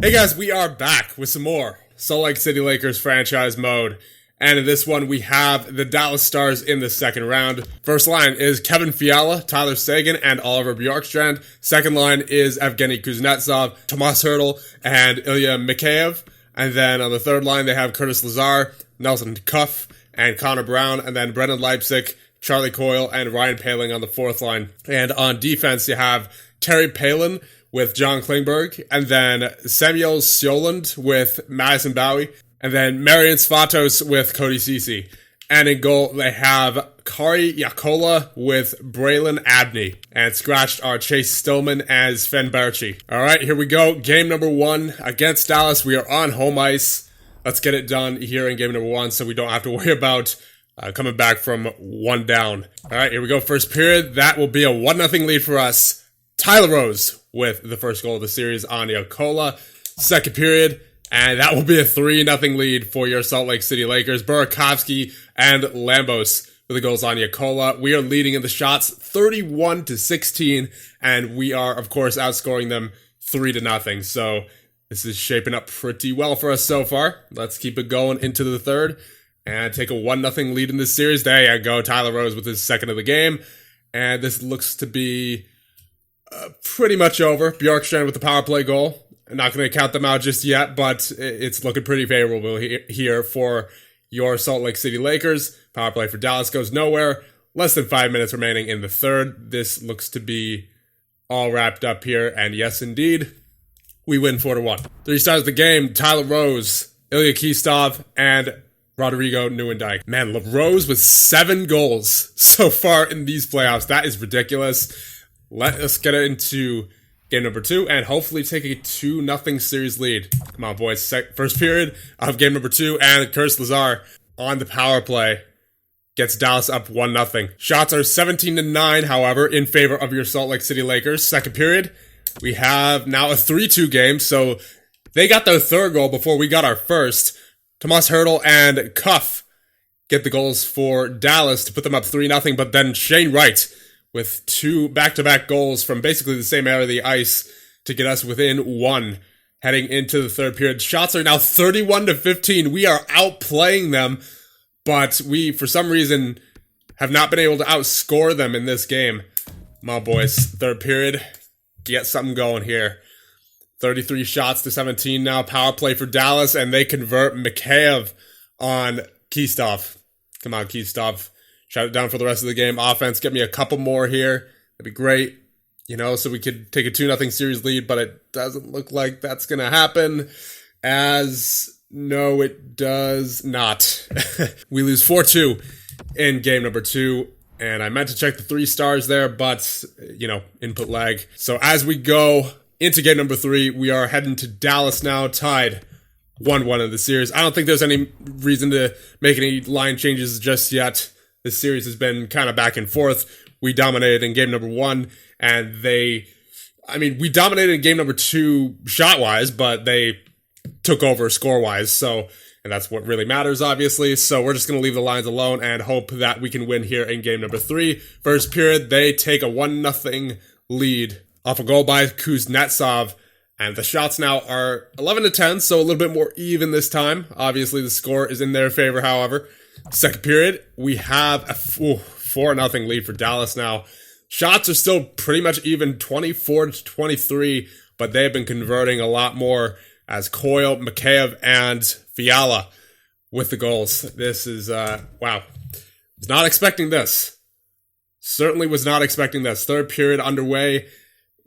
Hey guys, we are back with some more Salt Lake City Lakers franchise mode. And in this one, we have the Dallas Stars in the second round. First line is Kevin Fiala, Tyler Seguin, and Oliver Bjorkstrand. Second line is Evgeny Kuznetsov, Tomas Hertl, and Ilya Mikheyev. And then on the third line, they have Curtis Lazar, Nelson Cuff, and Connor Brown. And then Brendan Leipzig, Charlie Coyle, and Ryan Poehling on the fourth line. And on defense, you have Terry Palin with John Klingberg, and then Samuel Sjoland with Madison Bowie, and then Marian Svatos with Cody Ceci. And in goal, they have Kari Yakola with Braylon Abney. And scratched are Chase Stillman as Sven Barchi. Alright, here we go. Game number 1 against Dallas. We are on home ice. Let's get it done here in game number 1 so we don't have to worry about coming back from one down. Alright, here we go. First period. That will be a 1-0 lead for us. Tyler Rose with the first goal of the series on Yakola. Second period. And that will be a 3-0 lead for your Salt Lake City Lakers. Burakovsky and Lambos with the goals on Yakola. We are leading in the shots 31-16, and we are, of course, outscoring them 3-0. So this is shaping up pretty well for us so far. Let's keep it going into the third and take a 1-0 lead in this series. There you go, Tyler Rose with his second of the game. And this looks to be pretty much over. Bjorkstrand with the power play goal. I'm not going to count them out just yet, but it's looking pretty favorable here for your Salt Lake City Lakers. Power play for Dallas goes nowhere. Less than 5 minutes remaining in the third. This looks to be all wrapped up here, and yes, indeed, we win 4-1. 3 stars of the game, Tyler Rose, Ilya Kistov, and Rodrigo Nieuwendyk. Man, Rose with 7 goals so far in these playoffs. That is ridiculous. Let us get into game number 2 and hopefully take a 2-0 series lead. Come on, boys. First period of game number 2, and Curtis Lazar on the power play gets Dallas up 1-0. Shots are 17-9, however, in favor of your Salt Lake City Lakers. Second period, we have now a 3-2 game, so they got their third goal before we got our first. Tomas Hertl and Cuff get the goals for Dallas to put them up 3-0, but then Shane Wright with 2 back-to-back goals from basically the same area of the ice to get us within 1 heading into the third period. Shots are now 31-15. We are outplaying them, but we, for some reason, have not been able to outscore them in this game. Come on, boys. Third period. Get something going here. 33 shots to 17 now. Power play for Dallas, and they convert Mikheyev on Kistov. Come on, Kistov. Shut it down for the rest of the game. Offense, get me a couple more here. That'd be great. You know, so we could take a 2-0 series lead, but it doesn't look like that's going to happen. No, it does not. We lose 4-2 in game number 2. And I meant to check the 3 stars there, but, input lag. So as we go into game number 3, we are heading to Dallas now, tied 1-1 in the series. I don't think there's any reason to make any line changes just yet. This series has been kind of back and forth. We dominated in game number 1, and we dominated in game number 2 shot-wise, but they took over score-wise, and that's what really matters, obviously. So we're just going to leave the lines alone and hope that we can win here in game number 3. First period, they take a 1-0 lead off a goal by Kuznetsov, and the shots now are 11-10, so a little bit more even this time. Obviously, the score is in their favor, however. Second period, we have a 4-0 lead for Dallas now. Shots are still pretty much even, 24-23, but they have been converting a lot more as Coyle, Mikheyev, and Fiala with the goals. This is, wow. Was not expecting this. Certainly was not expecting this. Third period underway.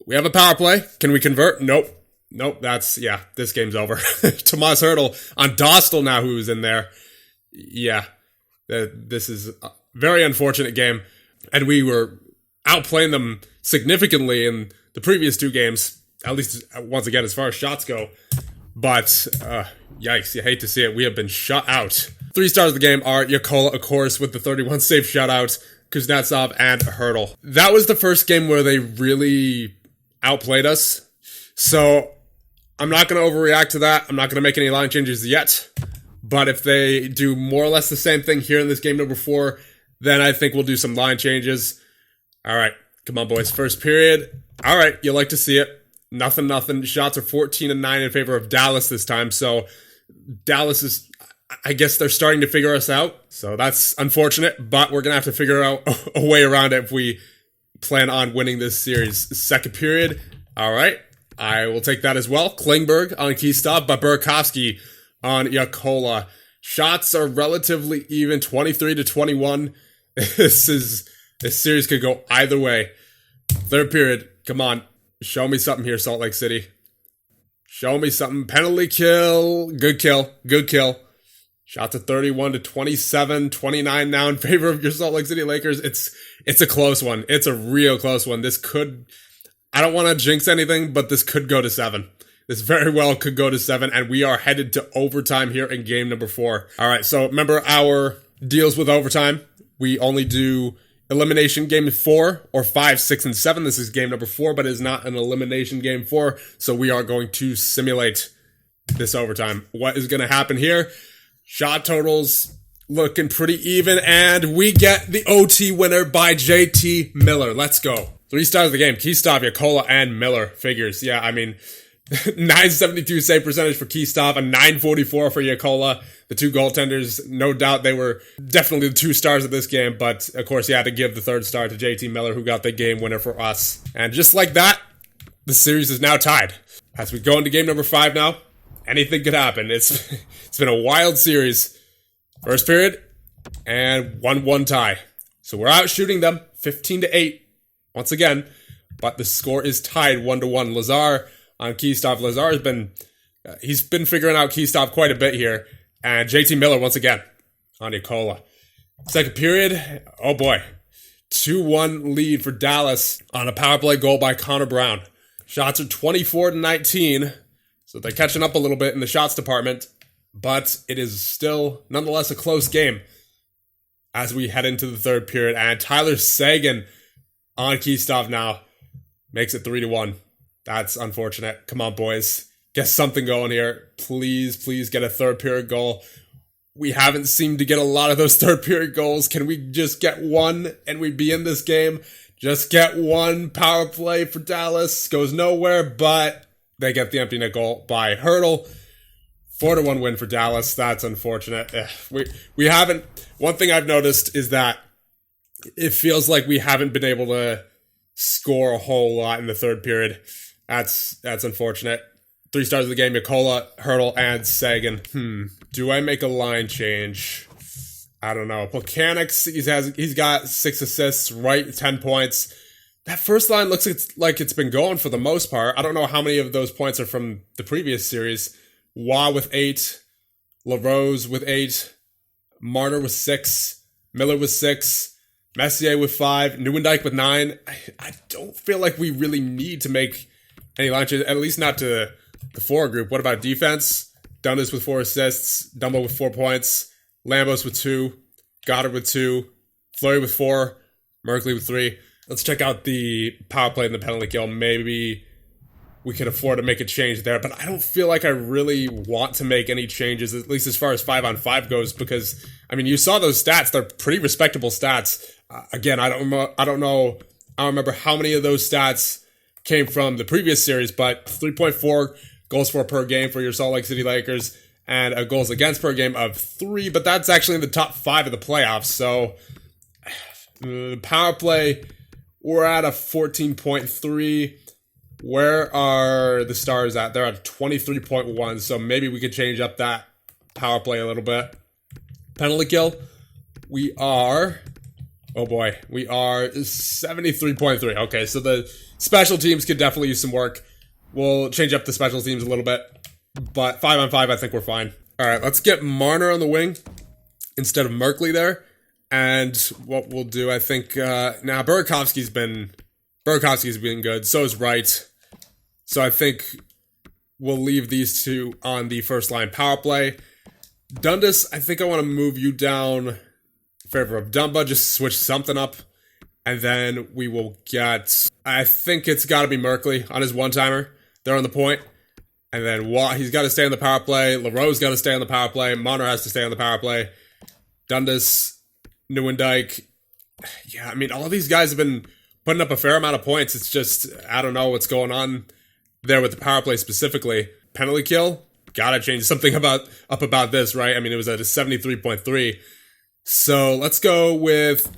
We have a power play. Can we convert? Nope. This game's over. Tomas Hertl on Dostal now, who's in there. Yeah. This is a very unfortunate game, and we were outplaying them significantly in the previous 2 games, at least once again as far as shots go, but yikes, you hate to see it. We have been shut out. 3 stars of the game are Yakola, of course, with the 31 save shutouts, Kuznetsov, and Hertl. That was the first game where they really outplayed us, so I'm not going to overreact to that. I'm not going to make any line changes yet. But if they do more or less the same thing here in this game number 4, then I think we'll do some line changes. All right, come on, boys. First period. All right, you like to see it. Nothing. Shots are 14-9 in favor of Dallas this time. So Dallas is, I guess they're starting to figure us out. So that's unfortunate, but we're going to have to figure out a way around it if we plan on winning this series. Second period. All right. I will take that as well. Klingberg on Kistov, but Burakovsky on Yakola. Shots are relatively even, 23-21. This series could go either way. Third period. Come on. Show me something here, Salt Lake City. Show me something. Penalty kill. Good kill. Shots at 31-27, 29 now in favor of your Salt Lake City Lakers. It's a close one. It's a real close one. This could, I don't want to jinx anything, but this could go to 7. This very well could go to 7, and we are headed to overtime here in game number 4. All right, so remember our deals with overtime. We only do elimination game 4 or 5, 6, and 7. This is game number 4, but it is not an elimination game 4, so we are going to simulate this overtime. What is going to happen here? Shot totals looking pretty even, and we get the OT winner by JT Miller. Let's go. 3 stars of the game: Kistov, Yakola, and Miller. Figures. Yeah, I mean, 972 save percentage for Kistov, a 944 for Yakola. The 2 goaltenders, no doubt they were definitely the 2 stars of this game, but of course you had to give the 3rd star to JT Miller, who got the game winner for us. And just like that, the series is now tied. As we go into game number 5 now, anything could happen. It's been a wild series. First period, and 1-1 tie. So we're out shooting them 15-8 once again, but the score is tied 1-1. Lazar on Kistov. Lazar has been he's been figuring out Kistov quite a bit here, and JT Miller once again on Yakola. Second period, oh boy, 2-1 lead for Dallas on a power play goal by Connor Brown. Shots are 24-19, so they're catching up a little bit in the shots department, but it is still nonetheless a close game as we head into the third period. And Tyler Seguin on Kistov now makes it 3-1. That's unfortunate. Come on, boys. Get something going here. Please get a third period goal. We haven't seemed to get a lot of those third period goals. Can we just get one and we be in this game? Just get one power play for Dallas. Goes nowhere, but they get the empty net goal by Hurdle. 4-1 win for Dallas. That's unfortunate. We haven't. One thing I've noticed is that it feels like we haven't been able to score a whole lot in the third period. That's unfortunate. 3 stars of the game: Yakola, Hurdle, and Sagan. Do I make a line change? I don't know. Mechanics, he's got 6 assists, right? 10 points. That first line looks like it's been going for the most part. I don't know how many of those points are from the previous series. Waugh with 8, LaRose with 8, Marner with 6, Miller with 6, Messier with 5, Nieuwendyk with 9. I don't feel like we really need to make any line changes, at least not to the forward group. What about defense? Dundas with 4 assists, Dumbo with 4 points, Lambos with 2, Goddard with 2, Fleury with 4, Merkley with 3. Let's check out the power play and the penalty kill. Maybe we can afford to make a change there, but I don't feel like I really want to make any changes, at least as far as 5-on-5 goes, because, I mean, you saw those stats. They're pretty respectable stats. Again, I don't know. I don't remember how many of those stats came from the previous series, but 3.4 goals for per game for your Salt Lake City Lakers, and a goals against per game of 3, but that's actually in the top 5 of the playoffs. So the power play, we're at a 14.3. Where are the Stars at? They're at 23.1, so maybe we could change up that power play a little bit. Penalty kill, we are 73.3. Okay, so the special teams could definitely use some work. We'll change up the special teams a little bit, but 5-on-5, I think we're fine. All right, let's get Marner on the wing instead of Merkley there. And what we'll do, I think, now Burakovsky's been good. So is Wright. So I think we'll leave these two on the first line power play. Dundas, I think I want to move you down in favor of Dumba. Just switch something up. And then we will get, I think it's got to be Merkley on his one-timer. They're on the point. And then he's got to stay on the power play. LaRose got to stay on the power play. Marner has to stay on the power play. Dundas, Nieuwendyk. Yeah, I mean, all of these guys have been putting up a fair amount of points. It's just, I don't know what's going on there with the power play specifically. Penalty kill, gotta change something about this, right? I mean, it was at a 73.3. So let's go with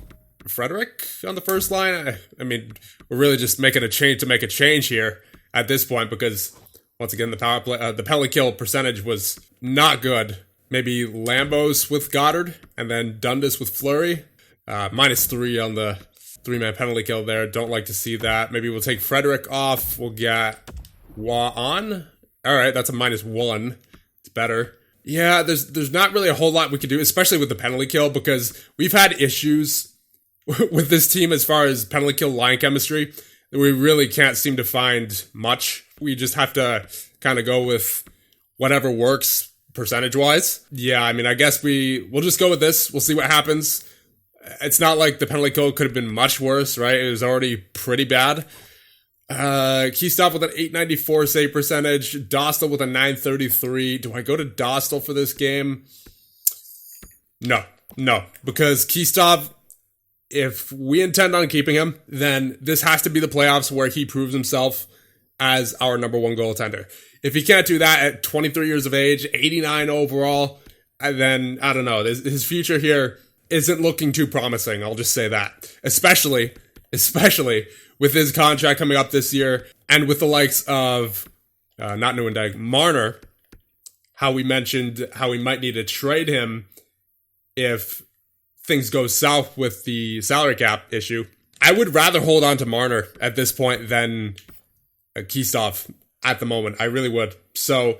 Frederick on the first line. I mean, we're really just making a change to make a change here at this point because, once again, the power play, the penalty kill percentage was not good. Maybe Lambos with Goddard and then Dundas with Fleury. -3 on the 3-man penalty kill there. Don't like to see that. Maybe we'll take Frederick off. We'll get Wah on. All right, that's a -1. It's better. Yeah, there's not really a whole lot we could do, especially with the penalty kill, because we've had issues with this team as far as penalty kill line chemistry. We really can't seem to find much. We just have to kind of go with whatever works percentage-wise. Yeah, I mean, I guess we'll just go with this. We'll see what happens. It's not like the penalty kill could have been much worse, right? It was already pretty bad. Keystop with an 894 save percentage. Dostal with a 933. Do I go to Dostal for this game? No. Because Keystop, if we intend on keeping him, then this has to be the playoffs where he proves himself as our number one goaltender. If he can't do that at 23 years of age, 89 overall, then I don't know. His future here isn't looking too promising. I'll just say that. Especially with his contract coming up this year and with the likes of, not Nieuwendyk, Marner, how we mentioned how we might need to trade him if things go south with the salary cap issue. I would rather hold on to Marner at this point than Keystov at the moment. I really would. So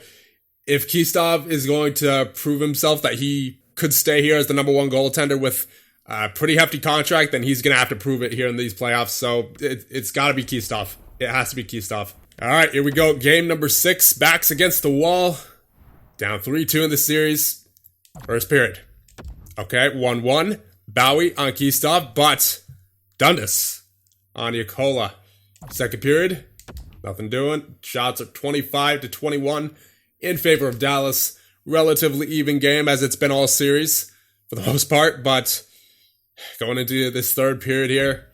if Keystov is going to prove himself that he could stay here as the number one goaltender with a pretty hefty contract, then he's going to have to prove it here in these playoffs. So it's got to be Keystov. It has to be Keystov. All right, here we go. Game number 6, backs against the wall. Down 3-2 in the series. First period. Okay, 1-1. Bowie on Keystov, but Dundas on Yakola. Second period, nothing doing. Shots are 25-21 in favor of Dallas. Relatively even game as it's been all series for the most part, but going into this third period here,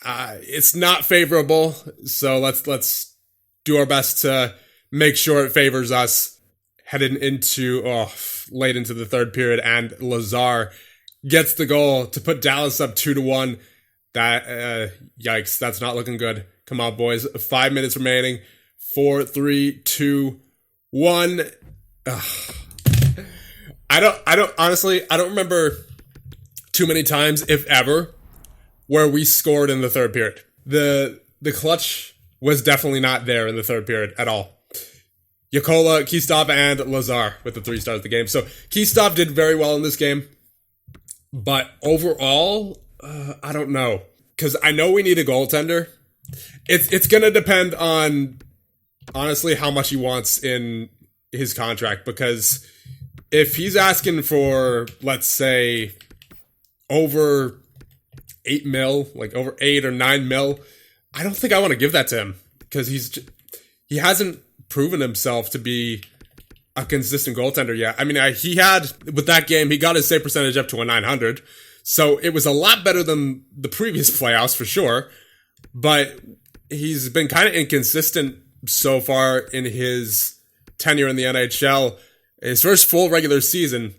it's not favorable. So let's do our best to make sure it favors us heading into late into the third period, and Lazar gets the goal to put Dallas up 2-1. That yikes, that's not looking good. Come on, boys. 5 minutes remaining. 4, 3, 2, 1. I don't remember too many times, if ever, where we scored in the third period. The clutch was definitely not there in the third period at all. Yakola, Keystov, and Lazar with the 3 stars of the game. So Keystov did very well in this game, but overall, I don't know, because I know we need a goaltender. It's gonna depend on, honestly, how much he wants in his contract, because if he's asking for, let's say, over 8 mil, like over 8 or 9 mil, I don't think I want to give that to him, because he hasn't proven himself to be a consistent goaltender yet. I mean, he had, with that game, he got his save percentage up to a 900, so it was a lot better than the previous playoffs for sure, but he's been kind of inconsistent so far in his tenure in the NHL. His first full regular season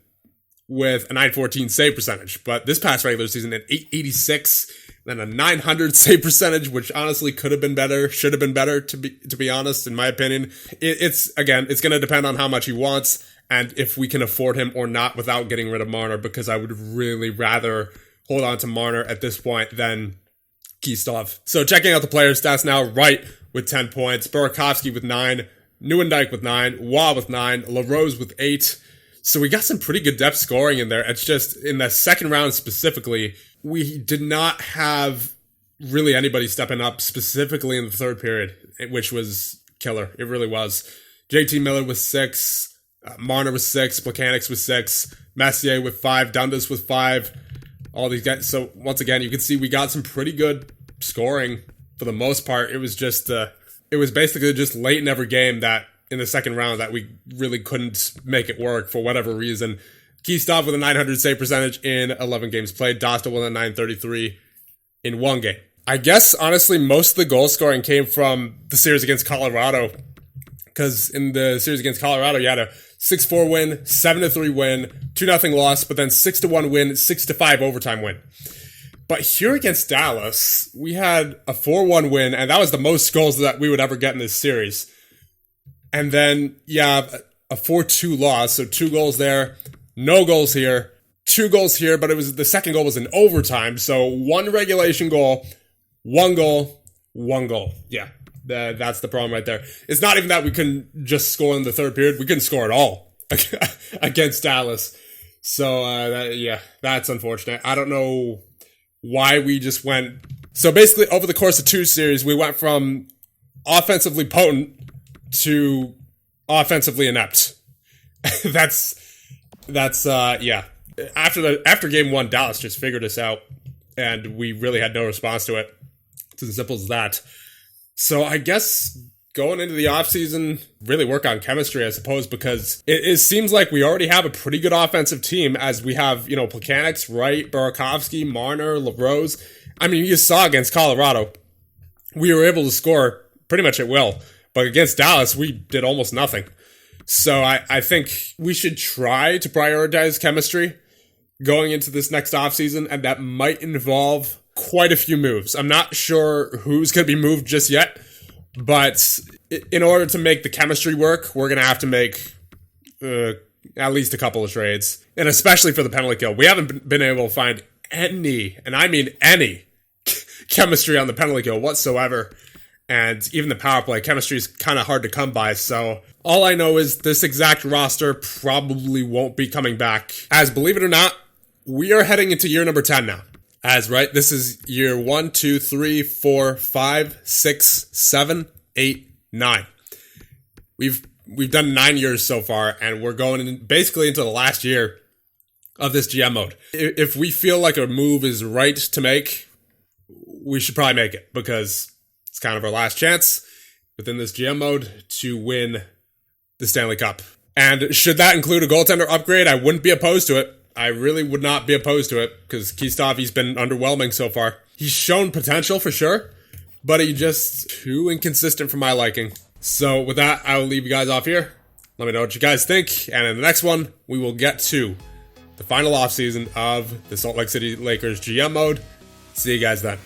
with a 914 save percentage, but this past regular season at 886, then a 900 save percentage, which honestly could have been better, should have been better, to be honest, in my opinion. It's going to depend on how much he wants and if we can afford him or not without getting rid of Marner, because I would really rather hold on to Marner at this point than Keystov. So checking out the player stats now, Wright with 10 points, Burakovsky with 9, Nieuwendyk with 9, Waugh with 9, LaRose with 8. So we got some pretty good depth scoring in there. It's just in the second round specifically, we did not have really anybody stepping up specifically in the third period, which was killer. It really was. JT Miller with 6, Marner with 6, Plekanec with 6, Messier with 5, Dundas with 5. All these guys. So once again, you can see we got some pretty good scoring for the most part. It was just it was basically just late in every game that in the second round that we really couldn't make it work for whatever reason. Keystov with a 900 save percentage in 11 games played. Dostal with a 933 in 1 game. I guess, honestly, most of the goal scoring came from the series against Colorado. Because in the series against Colorado, you had a 6-4 win, 7-3 win, 2-0 loss, but then 6-1 win, 6-5 overtime win. But here against Dallas, we had a 4-1 win, and that was the most goals that we would ever get in this series. And then, yeah, a 4-2 loss, so 2 goals there, no goals here, 2 goals here, but the second goal was in overtime, so 1 regulation goal, 1 goal, 1 goal. Yeah. That's the problem right there. It's not even that we couldn't just score in the third period. We couldn't score at all against Dallas. So, that's unfortunate. I don't know why we just went... So basically, over the course of 2 series, we went from offensively potent to offensively inept. That's After game 1, Dallas just figured us out, and we really had no response to it. It's as simple as that. So I guess going into the offseason, really work on chemistry, I suppose, because it seems like we already have a pretty good offensive team, as we have, Plekanec, Wright, Burakovsky, Marner, LaRose. I mean, you saw against Colorado, we were able to score pretty much at will. But against Dallas, we did almost nothing. So I think we should try to prioritize chemistry going into this next offseason, and that might involve quite a few moves. I'm not sure who's going to be moved just yet, but in order to make the chemistry work, we're going to have to make at least a couple of trades, and especially for the penalty kill. We haven't been able to find any, and I mean any, chemistry on the penalty kill whatsoever, and even the power play chemistry is kind of hard to come by. So all I know is this exact roster probably won't be coming back, as believe it or not, we are heading into year number 10 now. This is year 1, 2, 3, 4, 5, 6, 7, 8, 9. We've done 9 years so far, and we're going basically into the last year of this GM mode. If we feel like a move is right to make, we should probably make it, because it's kind of our last chance within this GM mode to win the Stanley Cup. And should that include a goaltender upgrade, I wouldn't be opposed to it. I really would not be opposed to it, because Kistov, he's been underwhelming so far. He's shown potential for sure, but he's just too inconsistent for my liking. So with that, I will leave you guys off here. Let me know what you guys think, and in the next one, we will get to the final offseason of the Salt Lake City Lakers GM mode. See you guys then.